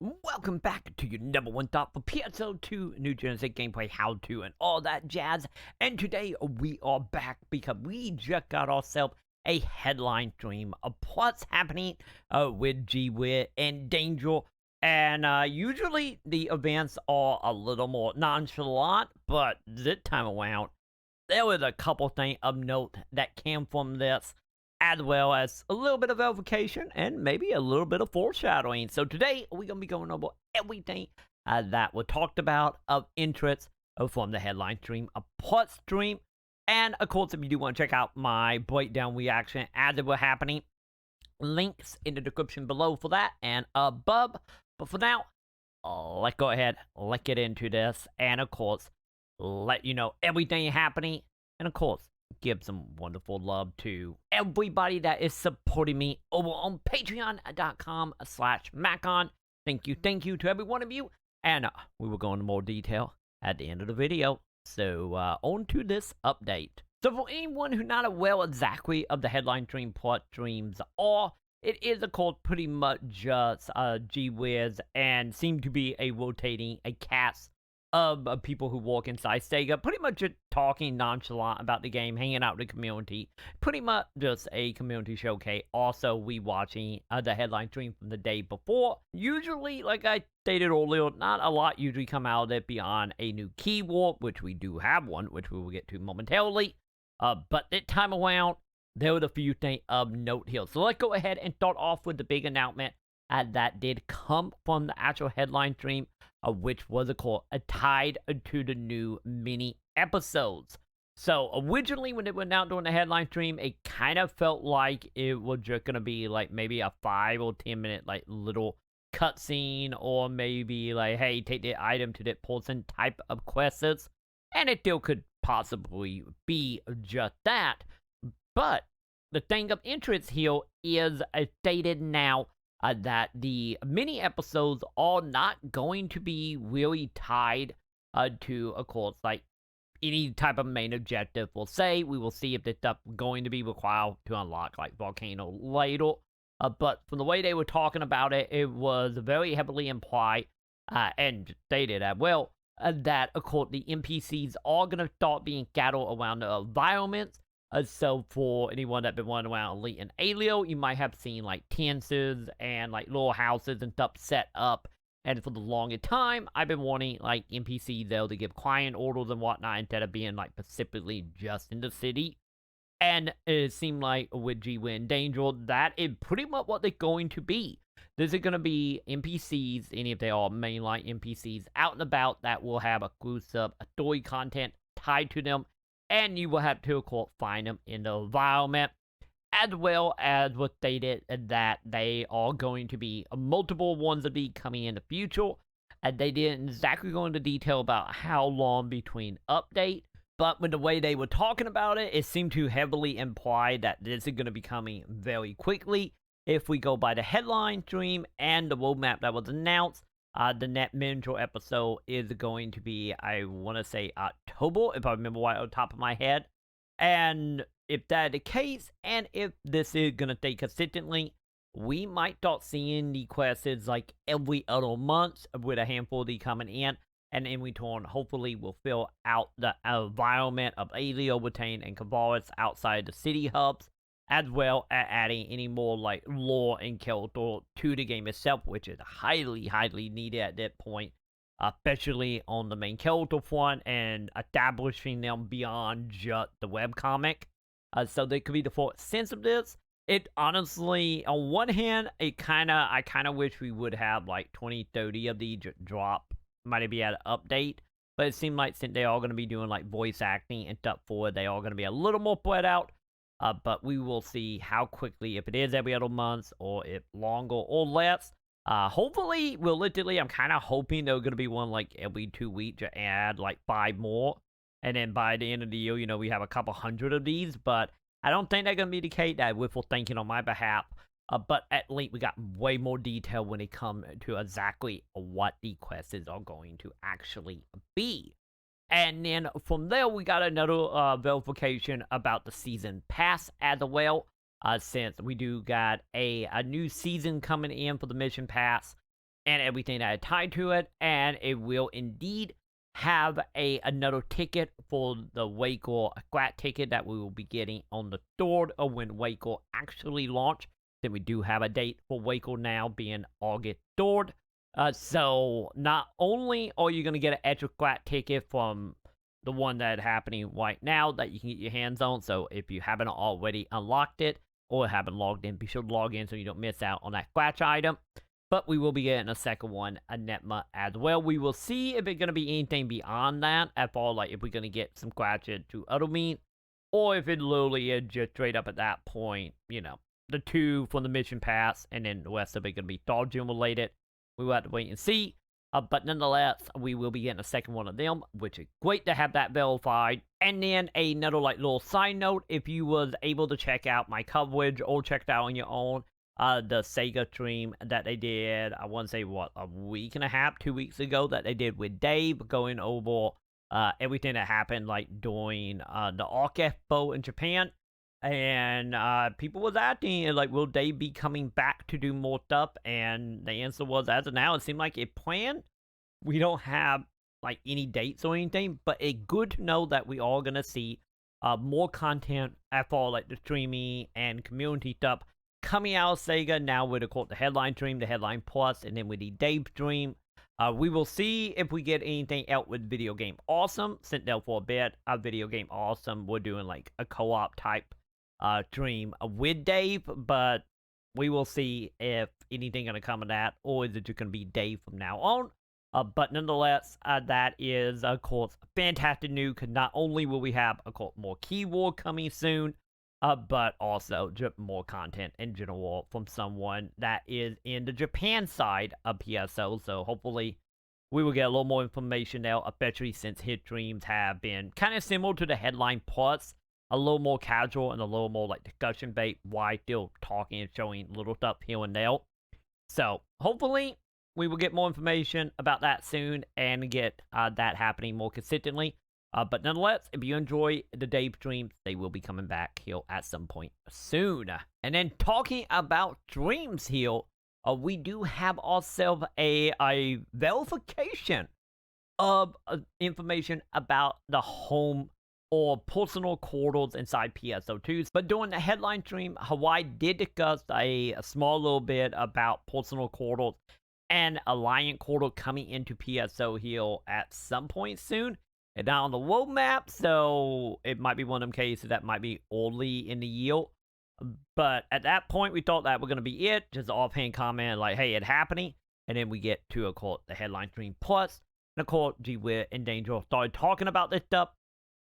Welcome back to your number one thought for PSO2 New Genesis gameplay, how to, and all that jazz. And today we are back because we just got ourselves a headline stream of what's happening with G-Wit and Danger. And usually the events are a little more nonchalant, but this time around, there was a couple things of note that came from this, as well as a little bit of verification and maybe a little bit of foreshadowing. So today, we're going to be going over everything that was talked about of interest from the headline stream, a plot stream. And of course, if you do want to check out my breakdown reaction as it was happening, links in the description below for that and above. But for now, let's go ahead, let's get into this. And of course, let you know everything happening. And of course, give some wonderful love to everybody that is supporting me over on patreon.com/Maconn. Thank you to every one of you. And we will go into more detail at the end of the video. So on to this update. So for anyone who's not aware exactly of the headline stream plot streams are, it is of course pretty much just G-Wiz and seem to be a rotating cast of people who walk inside Sega, pretty much just talking nonchalant about the game, hanging out with the community, pretty much just a community showcase. Also, we watching the headline stream from the day before. Usually, like I stated earlier, not a lot usually come out of it beyond a new keyword, which we do have one, which we will get to momentarily. But this time around, there were a few things of note here. So let's go ahead and start off with the big announcement that did come from the actual headline stream, which was, of course, tied to the new mini episodes. So originally, when it went out during the headline stream, it kind of felt like it was just gonna be like maybe a 5 or 10 minute like little cutscene, or maybe like, hey, take the item to that person type of quests, and it still could possibly be just that. But the thing of interest here is stated now that the mini episodes are not going to be really tied to, of course, like any type of main objective. We'll say we will see if this stuff going to be required to unlock like Volcano later. But from the way they were talking about it, it was very heavily implied and stated as well that, of course, the NPCs are going to start being scattered around the environments. So for anyone that's been wandering around Elite and Alio, you might have seen like tenses and like little houses and stuff set up. And for the longest time, I've been wanting like NPCs though to give client orders and whatnot instead of being like specifically just in the city. And it seemed like with G-Win Danger, that is pretty much what they're going to be. This is going to be NPCs, any if they are mainline NPCs out and about that will have exclusive story content tied to them. And you will have to, of course, find them in the environment, as well as was stated that they are going to be multiple ones of these coming in the future. And they didn't exactly go into detail about how long between update, but with the way they were talking about it, it seemed to heavily imply that this is going to be coming very quickly. If we go by the headline stream and the roadmap that was announced, the net manager episode is going to be, I want to say, October, if I remember right on top of my head. And if that's the case, and if this is going to stay consistently, we might start seeing the quests like every other month with a handful of these coming in. And in return, hopefully, we'll fill out the environment of Alio, Botane, and Kavaris outside the city hubs, as well as adding any more like lore and character to the game itself, which is highly needed at that point, especially on the main character front and establishing them beyond just the webcomic. So there could be the full sense of this. It honestly, on one hand, I kind of wish we would have like 20-30 of these drop, might be at an update. But it seemed like since they are going to be doing like voice acting and stuff forward, they are going to be a little more spread out. But we will see how quickly, if it is every other month or if longer or less. Hopefully, realistically, I'm kind of hoping they're going to be one like every 2 weeks to add like 5 more. And then by the end of the year, you know, we have a couple hundred of these. But I don't think that's going to be the case. That wishful thinking on my behalf. But at least we got way more detail when it comes to exactly what the quests are going to actually be. And then from there, we got another verification about the season pass as well. Since we do got a new season coming in for the mission pass. and everything that is tied to it, and it will indeed have another ticket for the Waco Squat ticket that we will be getting on the 3rd of when Waco actually launch. Then we do have a date for Waco now being August 3rd. So not only are you going to get an extra Squat ticket from the one that's happening right now that you can get your hands on, so if you haven't already unlocked it or haven't logged in, be sure to log in so you don't miss out on that Squatch item. But we will be getting a second one, a Netma as well. We will see if it's going to be anything beyond that, as far like if we're going to get some Squatches to other meat, or if it literally is just straight up at that point, you know, the 2 from the mission pass, and then the rest of it going to be Star Gym related. We will have to wait and see. But nonetheless, we will be getting a second one of them, which is great to have that verified. And then another like little side note, if you was able to check out my coverage or check it out on your own, the Sega stream that they did, I want to say, what, a week and a half, 2 weeks ago, that they did with Dave, going over everything that happened, like, during the ARC Expo in Japan. And people was asking, like, will Dave be coming back to do more stuff? And the answer was, as of now, it seemed like it planned. We don't have, like, any dates or anything, but it's good to know that we are going to see more content for, like, the streaming and community stuff coming out of Sega now with, of course, the Headline stream, the Headline Plus, and then with the Dave stream. We will see if we get anything else with Video Game Awesome. Sent there for a bit. Video Game Awesome, we're doing, like, a co-op type stream with Dave, but we will see if anything going to come of that, or is it just going to be Dave from now on. But nonetheless, that is, of course, fantastic news, because not only will we have, of course, more keyword coming soon, but also just more content in general from someone that is in the Japan side of PSO. So hopefully we will get a little more information now, especially since his streams have been kind of similar to the Headline Plus, a little more casual and a little more like discussion bait, while still talking and showing little stuff here and there. So hopefully we will get more information about that soon and get that happening more consistently. But nonetheless, if you enjoy the Dave streams, they will be coming back here at some point soon. And then talking about streams here, we do have ourselves a verification of information about the home or personal quarters inside PSO2s. But during the Headline stream, Hawaii did discuss a small little bit about personal quarters and Alliance quarter coming into PSO here at some point soon. It's not on the roadmap, so it might be one of them cases that might be early in the year. But at that point, we thought that was going to be it. Just an offhand comment like, hey, it's happening. And then we get to, of course, the Headline stream plus. And of course, we're in danger of started talking about this stuff.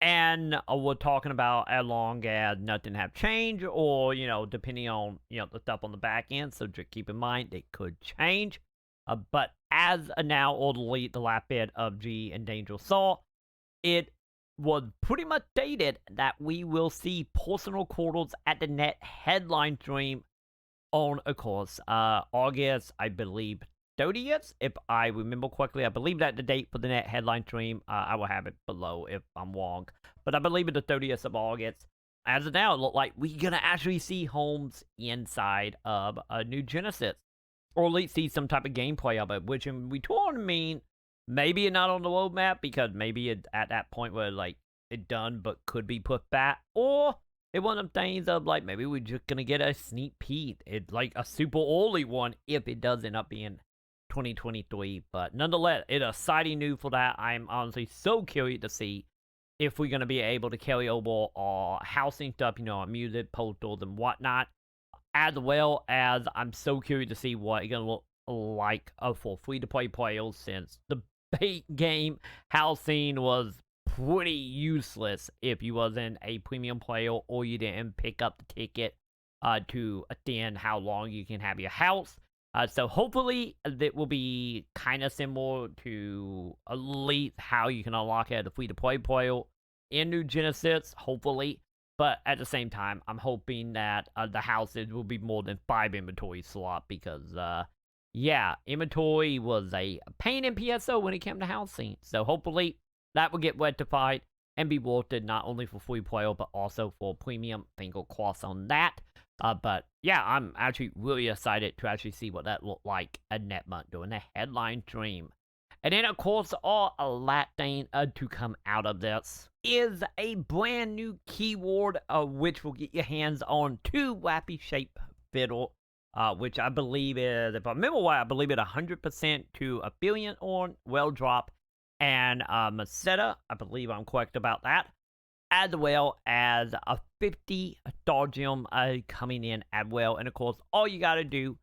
And we're talking about as long as nothing have changed, or, you know, depending on, you know, the stuff on the back end. So just keep in mind, they could change. But as now, or the last bit of G and Danger Saw, it was pretty much stated that we will see personal quarters at the net Headline stream on, of course, August, I believe, 30th, if I remember correctly. I believe that the date for the net Headline stream, I will have it below if I'm wrong, but I believe it's the 30th of August. As of now, it looks like we're gonna actually see homes inside of a new Genesis, or at least see some type of gameplay of it, which we told mean maybe it's not on the roadmap, because maybe it's at that point where, like, it's done but could be put back, or it's one of them things of, like, maybe we're just gonna get a sneak peek. It's like a super early one if it does end up being 2023. But nonetheless, it's exciting news for that. I'm honestly so curious to see if we're gonna be able to carry over our housing stuff, you know, our music, posters, and whatnot, as well as I'm so curious to see what it's gonna look like for free-to-play players, since the bait game housing was pretty useless if you wasn't a premium player or you didn't pick up the ticket to extend how long you can have your house. So hopefully that will be kind of similar to at least how you can unlock it as a free-to-play player in New Genesis, hopefully. But at the same time, I'm hoping that the houses will be more than 5 inventory slots, because yeah, inventory was a pain in PSO when it came to housing. So hopefully that will get rectified and be worth it, not only for free player, but also for premium. Finger crossed on that. But yeah, I'm actually really excited to actually see what that looked like at NetMont doing the headline stream. And then, of course, all a last thing to come out of this is a brand new keyword, which will get your hands on 2 wappy shape fiddle, which I believe is, if I remember right, I believe it 100% to a billion on well drop, and Masetta, I believe I'm correct about that, as well as a 50 star gem coming in as well. And of course, all you gotta do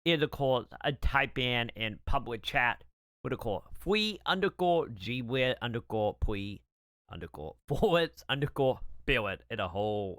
is, of course, type in public chat with a call free underscore gwit underscore pre underscore forwards underscore billet in a whole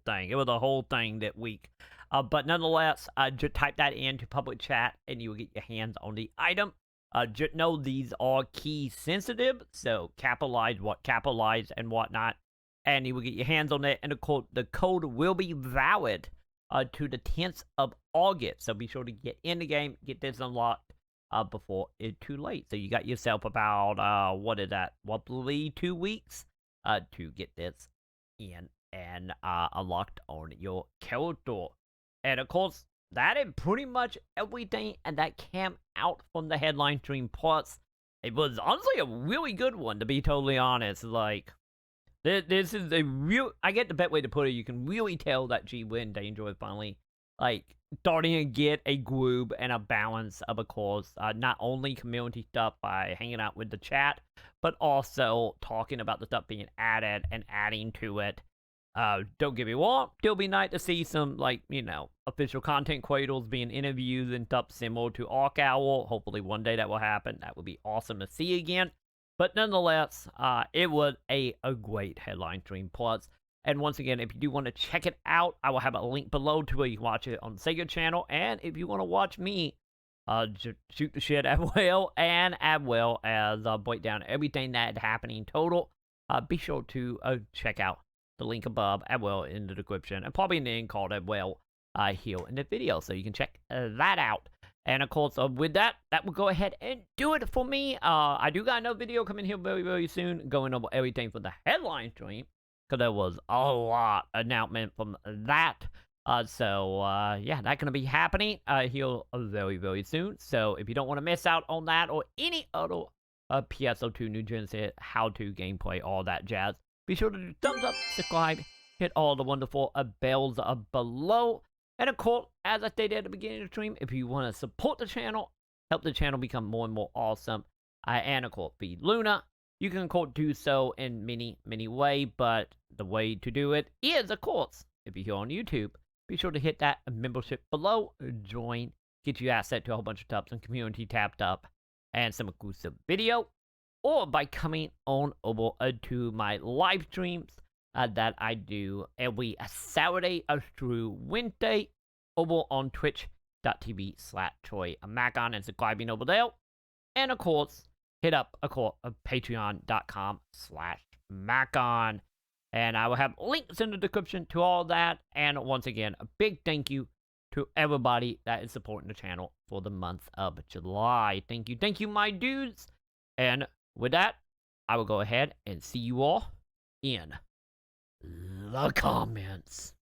thing. It was a whole thing that week. But nonetheless, just type that into public chat and you will get your hands on the item. Just know these are key sensitive, so capitalize what capitalize and whatnot, and you will get your hands on it. And the code will be valid to the 10th of August. So be sure to get in the game, get this unlocked before it's too late. So you got yourself about what is that? Roughly 2 weeks to get this in and unlocked on your character. And of course, that is pretty much everything, and that came out from the headline stream. Plus, it was honestly a really good one, to be totally honest. Like, this is a real, I get the best way to put it, you can really tell that G-Win Danger is finally, like, starting to get a groove and a balance of course, not only community stuff by hanging out with the chat, but also talking about the stuff being added and adding to it. Don't get me wrong, still be nice to see some, like, you know, official content creators being interviewed and stuff similar to Arc Owl. Hopefully one day that will happen. That would be awesome to see again. But nonetheless, it was a great headline stream. Plus, and once again, if you do want to check it out, I will have a link below to where you can watch it on the Sega channel. And if you want to watch me shoot the shit as well as break down everything that's happening total, be sure to check out the link above as well in the description, and probably in the end card as well here in the video, so you can check that out. And of course, with that will go ahead and do it for me. I do got another video coming here very, very soon, going over everything for the headline stream, because there was a lot announcement from that. Yeah, that's gonna be happening here very, very soon. So if you don't want to miss out on that or any other PSO2 New Genesis how-to gameplay, all that jazz, be sure to do thumbs up, subscribe, hit all the wonderful bells below. And of course, as I stated at the beginning of the stream, if you want to support the channel, help the channel become more and more awesome, and of course, feed Luna, you can, of course, do so in many, many ways, but the way to do it is, of course, if you're here on YouTube, be sure to hit that membership below, join, get you access to a whole bunch of tabs and community tapped up, and some exclusive video, or by coming on over to my live streams that I do every Saturday through Wednesday over on twitch.tv/TroyMaconn and subscribing over there. And of course, hit up patreon.com/Maconn. And I will have links in the description to all that. And once again, a big thank you to everybody that is supporting the channel for the month of July. Thank you, my dudes. And with that, I will go ahead and see you all in the comments.